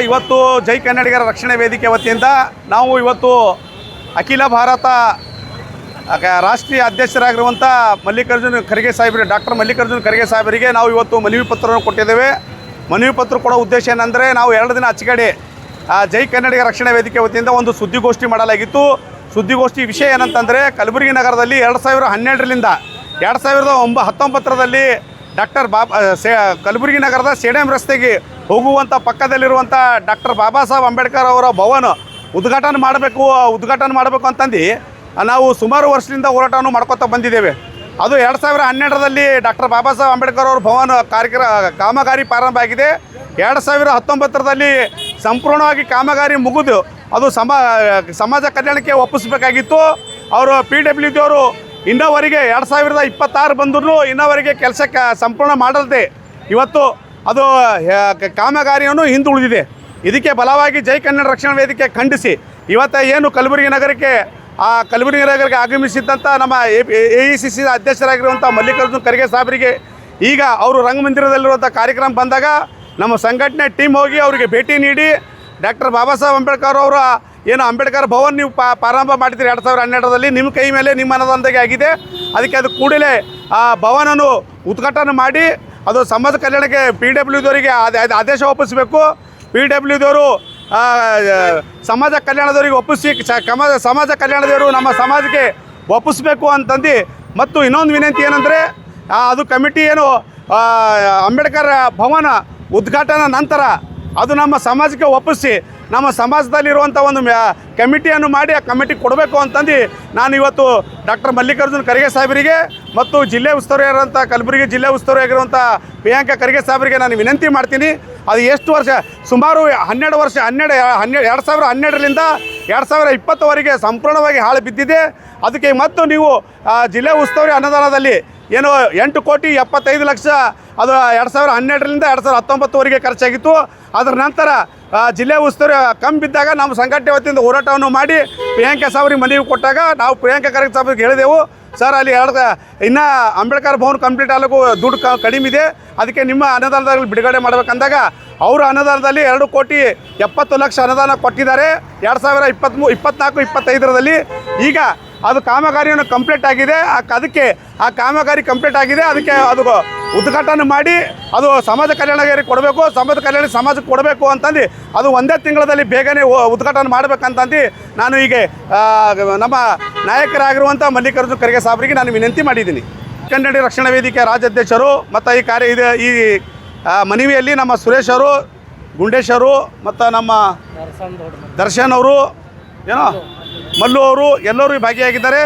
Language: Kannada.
ಇವತ್ತು ಜೈ ಕನ್ನಡಿಗರ ರಕ್ಷಣೆ ವೇದಿಕೆ ವತಿಯಿಂದ ನಾವು ಇವತ್ತು ಅಖಿಲ ಭಾರತ ರಾಷ್ಟ್ರೀಯ ಅಧ್ಯಕ್ಷರಾಗಿರುವಂಥ ಮಲ್ಲಿಕಾರ್ಜುನ ಖರ್ಗೆ ಸಾಹೇಬರಿಗೆ ಡಾಕ್ಟರ್ ಮಲ್ಲಿಕಾರ್ಜುನ ಖರ್ಗೆ ಸಾಹೇಬರಿಗೆ ನಾವು ಇವತ್ತು ಮನವಿ ಪತ್ರವನ್ನು ಕೊಟ್ಟಿದ್ದೇವೆ. ಮನವಿ ಪತ್ರ ಕೊಡೋ ಉದ್ದೇಶ ಏನಂದರೆ ನಾವು 2 ದಿನ ಆಚೆಗಡೆ ಜೈ ಕನ್ನಡಿಗರ ರಕ್ಷಣೆ ವೇದಿಕೆ ವತಿಯಿಂದ ಒಂದು ಸುದ್ದಿಗೋಷ್ಠಿ ಮಾಡಲಾಗಿತ್ತು. ಸುದ್ದಿಗೋಷ್ಠಿ ವಿಷಯ ಏನಂತಂದರೆ ಕಲಬುರಗಿ ನಗರದಲ್ಲಿ 2012ರಿಂದ 2019ರಲ್ಲಿ ಡಾಕ್ಟರ್ ಕಲಬುರಗಿ ನಗರದ ಸೇಡಂ ರಸ್ತೆಗೆ ಹೋಗುವಂಥ ಪಕ್ಕದಲ್ಲಿರುವಂಥ ಡಾಕ್ಟರ್ ಬಾಬಾ ಸಾಹೇಬ್ ಅಂಬೇಡ್ಕರ್ ಅವರ ಭವನ ಉದ್ಘಾಟನೆ ಮಾಡಬೇಕು ಅಂತಂದು ನಾವು ಸುಮಾರು ವರ್ಷದಿಂದ ಹೋರಾಟವನ್ನು ಮಾಡ್ಕೊತಾ ಬಂದಿದ್ದೇವೆ. ಅದು 2012ರಲ್ಲಿ ಡಾಕ್ಟರ್ ಬಾಬಾ ಸಾಹೇಬ್ ಅಂಬೇಡ್ಕರ್ ಅವರ ಭವನ ಕಾಮಗಾರಿ ಪ್ರಾರಂಭ ಆಗಿದೆ. 2019ರಲ್ಲಿ ಸಂಪೂರ್ಣವಾಗಿ ಕಾಮಗಾರಿ ಮುಗಿದು ಅದು ಸಮಾಜ ಕಲ್ಯಾಣಕ್ಕೆ ಒಪ್ಪಿಸಬೇಕಾಗಿತ್ತು. ಅವರು PWD ಅವರು ಇನ್ನೋವರೆಗೆ 2026 ಬಂದರೂ ಇನ್ನೋವರೆಗೆ ಕೆಲಸಕ್ಕೆ ಸಂಪೂರ್ಣ ಮಾಡಲ್ದೆ ಇವತ್ತು ಅದು ಕಾಮಗಾರಿಯನ್ನು ಹಿಂದುಳಿದಿದೆ. ಇದಕ್ಕೆ ಬಲವಾಗಿ ಜೈ ಕನ್ನಡ ರಕ್ಷಣಾ ವೇದಿಕೆ ಖಂಡಿಸಿ ಇವತ್ತು ಏನು ಕಲಬುರಗಿ ನಗರಕ್ಕೆ ಆಗಮಿಸಿದ್ದಂಥ ನಮ್ಮ AECC ಅಧ್ಯಕ್ಷರಾಗಿರುವಂಥ ಮಲ್ಲಿಕಾರ್ಜುನ ಖರ್ಗೆ ಸಾಹೇಬರಿಗೆ ಈಗ ಅವರು ರಂಗಮಂದಿರದಲ್ಲಿರುವಂಥ ಕಾರ್ಯಕ್ರಮ ಬಂದಾಗ ನಮ್ಮ ಸಂಘಟನೆ ಟೀಮ್ ಹೋಗಿ ಅವರಿಗೆ ಭೇಟಿ ನೀಡಿ ಡಾಕ್ಟರ್ ಬಾಬಾ ಸಾಹೇಬ್ ಅಂಬೇಡ್ಕರ್ ಅವರ ಏನು ಅಂಬೇಡ್ಕರ್ ಭವನ್ ನೀವು ಪ್ರಾರಂಭ ಮಾಡಿದ್ದೀರಿ 2012ರಲ್ಲಿ, ನಿಮ್ಮ ಕೈ ಮೇಲೆ ನಿಮ್ಮ ಅನುದಾನದಾಗೆ ಆಗಿದೆ. ಅದಕ್ಕೆ ಅದು ಕೂಡಲೇ ಆ ಭವನನ್ನು ಉದ್ಘಾಟನೆ ಮಾಡಿ ಅದು ಸಮಾಜ ಕಲ್ಯಾಣಕ್ಕೆ PWD ಅವರಿಗೆ ಆದೇಶ ಒಪ್ಪಿಸಬೇಕು. PWD ಅವರು ಸಮಾಜ ಕಲ್ಯಾಣದವರಿಗೆ ಒಪ್ಪಿಸಿ ಸಮಾಜ ಕಲ್ಯಾಣದವರು ನಮ್ಮ ಸಮಾಜಕ್ಕೆ ಒಪ್ಪಿಸಬೇಕು ಅಂತಂದು ಮತ್ತು ಇನ್ನೊಂದು ವಿನಂತಿ ಏನಂದರೆ ಅದು ಕಮಿಟಿ ಏನು ಅಂಬೇಡ್ಕರ್ ಭವನ ಉದ್ಘಾಟನಾ ನಂತರ ಅದು ನಮ್ಮ ಸಮಾಜಕ್ಕೆ ಒಪ್ಪಿಸಿ ನಮ್ಮ ಸಮಾಜದಲ್ಲಿರುವಂಥ ಒಂದು ಕಮಿಟಿಯನ್ನು ಮಾಡಿ ಆ ಕಮಿಟಿ ಕೊಡಬೇಕು ಅಂತಂದು ನಾನು ಇವತ್ತು ಡಾಕ್ಟರ್ ಮಲ್ಲಿಕಾರ್ಜುನ ಖರ್ಗೆ ಸಾಹೇಬರಿಗೆ ಮತ್ತು ಜಿಲ್ಲೆ ಉಸ್ತುವಾರಿಯಾಗಿರುವಂಥ ಕಲಬುರಗಿ ಜಿಲ್ಲೆ ಉಸ್ತುವಾರಿಯಾಗಿರುವಂಥ ಪ್ರಿಯಾಂಕಾ ಖರ್ಗೆ ಸಾಹೇಬರಿಗೆ ನಾನು ವಿನಂತಿ ಮಾಡ್ತೀನಿ. ಅದು ಎಷ್ಟು ವರ್ಷ ಸುಮಾರು 2012ರಿಂದ 2020ವರೆಗೆ ಸಂಪೂರ್ಣವಾಗಿ ಹಾಳು ಬಿದ್ದಿದೆ. ಅದಕ್ಕೆ ಮತ್ತು ನೀವು ಜಿಲ್ಲೆ ಉಸ್ತುವಾರಿ ಅನುದಾನದಲ್ಲಿ ಏನು 8,75,00,000 ಅದು 2012ರಿಂದ 2019ವರೆಗೆ ಖರ್ಚಾಗಿತ್ತು. ಅದರ ನಂತರ ಜಿಲ್ಲೆ ಉಸ್ತುವಾರಿ ಕಮ್ಮಿ ಬಿದ್ದಾಗ ನಮ್ಮ ಸಂಘಟನೆ ವತಿಯಿಂದ ಹೋರಾಟವನ್ನು ಮಾಡಿ ಪ್ರಿಯಾಂಕಾ ಸಾಹೇಬರಿಗೆ ಮನವಿ ಕೊಟ್ಟಾಗ ನಾವು ಪ್ರಿಯಾಂಕಾ ಖರ್ಗೆ ಸಾಹೇಬರಿಗೆ ಹೇಳಿದೆವು, ಸರ್ ಅಲ್ಲಿ ಇನ್ನೂ ಅಂಬೇಡ್ಕರ್ ಭವನ ಕಂಪ್ಲೀಟ್ ಆಗಲಿಕ್ಕೂ ದುಡ್ಡು ಕಡಿಮೆ ಇದೆ, ಅದಕ್ಕೆ ನಿಮ್ಮ ಅನುದಾನದಲ್ಲಿ ಬಿಡುಗಡೆ ಮಾಡಬೇಕಂದಾಗ ಅವರ ಅನುದಾನದಲ್ಲಿ 2,70,00,000 ಅನುದಾನ ಕೊಟ್ಟಿದ್ದಾರೆ 2024-25ರಲ್ಲಿ. ಈಗ ಅದು ಕಾಮಗಾರಿಯನ್ನು ಕಂಪ್ಲೀಟ್ ಆಗಿದೆ. ಅದಕ್ಕೆ ಆ ಕಾಮಗಾರಿ ಕಂಪ್ಲೀಟ್ ಆಗಿದೆ. ಅದಕ್ಕೆ ಅದು ಉದ್ಘಾಟನೆ ಮಾಡಿ ಅದು ಸಮಾಜ ಕಲ್ಯಾಣಕ್ಕೆ ಕೊಡಬೇಕು, ಸಮಾಜ ಕಲ್ಯಾಣ ಸಮಾಜಕ್ಕೆ ಕೊಡಬೇಕು ಅಂತಂದು ಅದು ಒಂದೇ ತಿಂಗಳಲ್ಲಿ ಬೇಗನೆ ಉದ್ಘಾಟನೆ ಮಾಡಬೇಕಂತಂದು ನಾನು ಈಗ ನಮ್ಮ ನಾಯಕರಾಗಿರುವಂಥ ಮಲ್ಲಿಕಾರ್ಜುನ ಖರ್ಗೆ ಸಾಹೇಬರಿಗೆ ನಾನು ವಿನಂತಿ ಮಾಡಿದ್ದೀನಿ. ಕನ್ನಡ ರಕ್ಷಣಾ ವೇದಿಕೆ ರಾಜ್ಯಾಧ್ಯಕ್ಷರು ಮತ್ತು ಈ ಮನವಿಯಲ್ಲಿ ನಮ್ಮ ಸುರೇಶ್ ಅವರು, ಗುಂಡೇಶ್ ಅವರು ಮತ್ತು ನಮ್ಮ ದರ್ಶನ್ ಅವರು, ಏನೋ ಮಲ್ಲು ಅವರು ಎಲ್ಲರೂ ಭಾಗಿಯಾಗಿದ್ದಾರೆ.